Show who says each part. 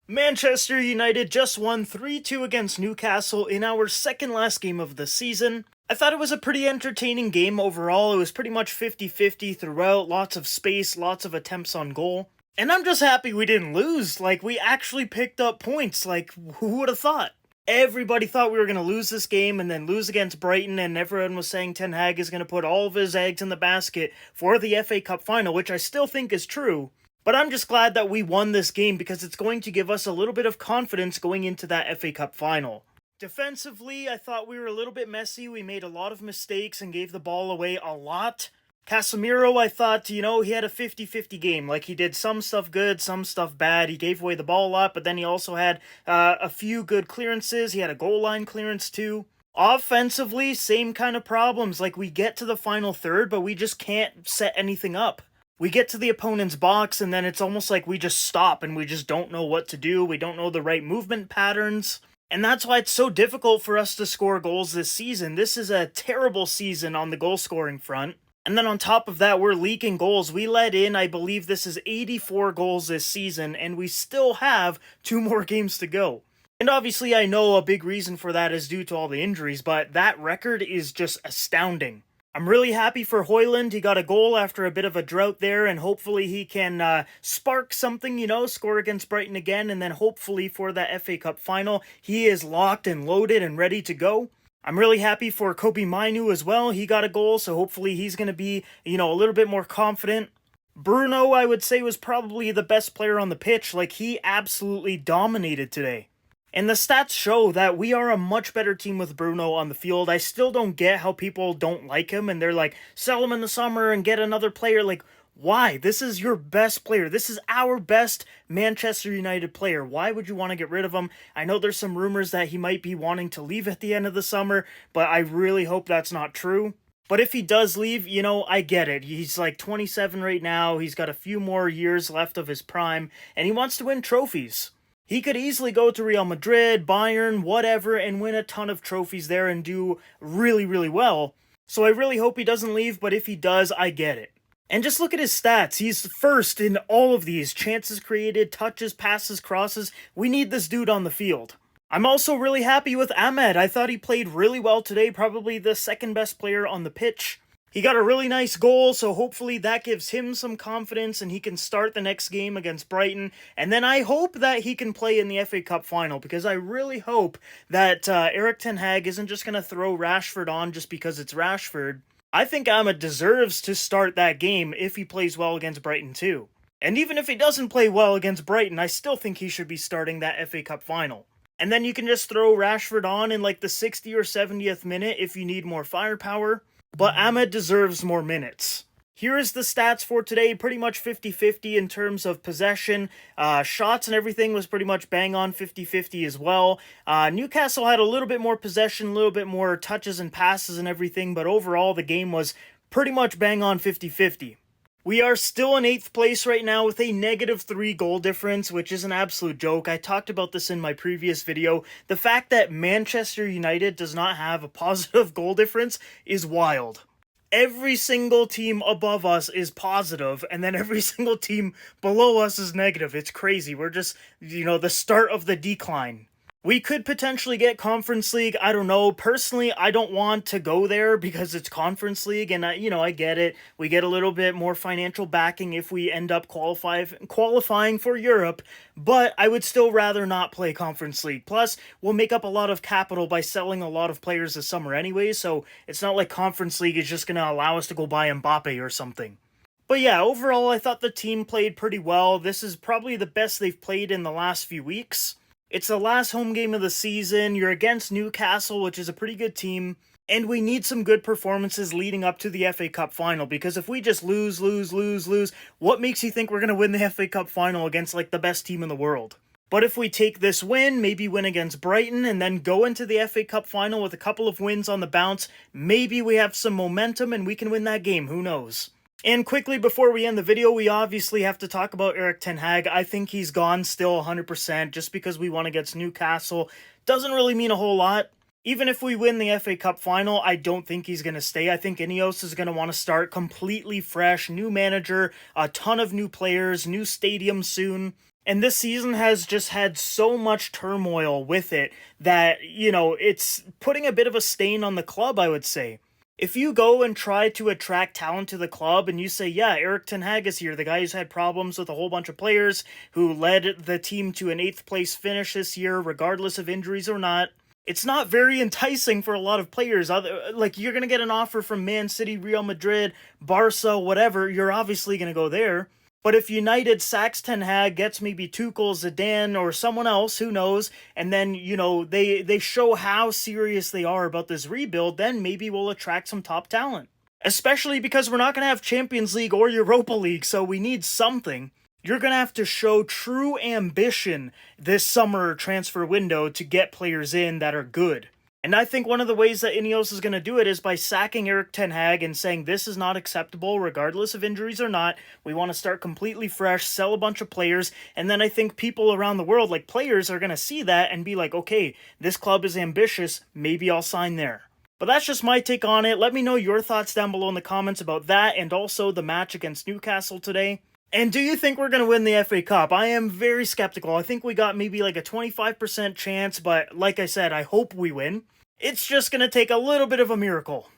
Speaker 1: Manchester United just won 3-2 against Newcastle in our second last game of the season. I thought it was a pretty entertaining game overall. It was pretty much 50-50 throughout, lots of space, lots of attempts on goal. And I'm just happy we didn't lose. Like, we actually picked up points. Like, who would have thought? Everybody thought we were going to lose this game and then lose against Brighton, and everyone was saying Ten Hag is going to put all of his eggs in the basket for the FA Cup final, which I still think is true. But I'm just glad that we won this game because it's going to give us a little bit of confidence going into that FA Cup final. Defensively, I thought we were a little bit messy. We made a lot of mistakes and gave the ball away a lot. Casemiro, I thought, he had a 50-50 game. Like, he did some stuff good, some stuff bad. He gave away the ball a lot, but then he also had a few good clearances. He had a goal line clearance too. Offensively, same kind of problems. Like, we get to the final third, but we just can't set anything up. We get to the opponent's box, and then it's almost like we just stop, and we just don't know what to do. We don't know the right movement patterns. And that's why it's so difficult for us to score goals this season. This is a terrible season on the goal-scoring front. And then on top of that, we're leaking goals. We let in, I believe this is 84 goals this season, and we still have 2 more games to go. And obviously, I know a big reason for that is due to all the injuries, but that record is just astounding. I'm really happy for Højlund. He got a goal after a bit of a drought there, and hopefully he can spark something, score against Brighton again, and then hopefully for that FA Cup final, he is locked and loaded and ready to go. I'm really happy for Kobe Mainu as well. He got a goal, so hopefully he's going to be, a little bit more confident. Bruno, I would say, was probably the best player on the pitch. Like, he absolutely dominated today. And the stats show that we are a much better team with Bruno on the field. I still don't get how people don't like him, and they're like, sell him in the summer and get another player. Like, why? This is your best player. This is our best Manchester United player. Why would you want to get rid of him? I know there's some rumors that he might be wanting to leave at the end of the summer, but I really hope that's not true. But if he does leave, I get it. He's like 27 right now. He's got a few more years left of his prime, and he wants to win trophies. He could easily go to Real Madrid, Bayern, whatever, and win a ton of trophies there and do really, really well. So I really hope he doesn't leave, but if he does, I get it. And just look at his stats. He's first in all of these. Chances created, touches, passes, crosses. We need this dude on the field. I'm also really happy with Ahmed. I thought he played really well today, probably the second best player on the pitch. He got a really nice goal, so hopefully that gives him some confidence and he can start the next game against Brighton. And then I hope that he can play in the FA Cup final, because I really hope that Erik ten Hag isn't just going to throw Rashford on just because it's Rashford. I think Ahmed deserves to start that game if he plays well against Brighton too. And even if he doesn't play well against Brighton, I still think he should be starting that FA Cup final. And then you can just throw Rashford on in like the 60th or 70th minute if you need more firepower. But Ahmed deserves more minutes. Here is the stats for today, pretty much 50-50 in terms of possession. Shots and everything was pretty much bang on 50-50 as well. Newcastle had a little bit more possession, a little bit more touches and passes and everything, but overall the game was pretty much bang on 50-50. We are still in 8th place right now with a -3 goal difference, which is an absolute joke. I talked about this in my previous video. The fact that Manchester United does not have a positive goal difference is wild. Every single team above us is positive, and then every single team below us is negative. It's crazy. We're just, the start of the decline. We could potentially get Conference League. I don't know. Personally, I don't want to go there because it's Conference League, and I get it. We get a little bit more financial backing if we end up qualifying for Europe, but I would still rather not play Conference League. Plus, we'll make up a lot of capital by selling a lot of players this summer anyway, so it's not like Conference League is just going to allow us to go buy Mbappe or something. But yeah, overall, I thought the team played pretty well. This is probably the best they've played in the last few weeks. It's the last home game of the season. You're against Newcastle, which is a pretty good team. And we need some good performances leading up to the FA Cup final. Because if we just lose, what makes you think we're going to win the FA Cup final against like the best team in the world? But if we take this win, maybe win against Brighton, and then go into the FA Cup final with a couple of wins on the bounce, maybe we have some momentum and we can win that game. Who knows? And quickly before we end the video, we obviously have to talk about Erik ten Hag. I think he's gone still 100%. Just because we won against Newcastle doesn't really mean a whole lot. Even if we win the FA Cup final, I don't think he's going to stay. I think Ineos is going to want to start completely fresh, new manager, a ton of new players, new stadium soon. And this season has just had so much turmoil with it that, it's putting a bit of a stain on the club, I would say. If you go and try to attract talent to the club and you say, yeah, Eric Ten Hag is here, the guy who's had problems with a whole bunch of players, who led the team to an 8th place finish this year, regardless of injuries or not, it's not very enticing for a lot of players. Like, you're going to get an offer from Man City, Real Madrid, Barca, whatever, you're obviously going to go there. But if United sacks Ten Hag, gets maybe Tuchel, Zidane, or someone else, who knows, and then, they show how serious they are about this rebuild, then maybe we'll attract some top talent. Especially because we're not going to have Champions League or Europa League, so we need something. You're going to have to show true ambition this summer transfer window to get players in that are good. And I think one of the ways that Ineos is going to do it is by sacking Eric Ten Hag and saying this is not acceptable regardless of injuries or not. We want to start completely fresh, sell a bunch of players, and then I think people around the world, like players, are going to see that and be like, okay, this club is ambitious, maybe I'll sign there. But that's just my take on it. Let me know your thoughts down below in the comments about that and also the match against Newcastle today. And do you think we're going to win the FA Cup? I am very skeptical. I think we got maybe like a 25% chance, but like I said, I hope we win. It's just going to take a little bit of a miracle.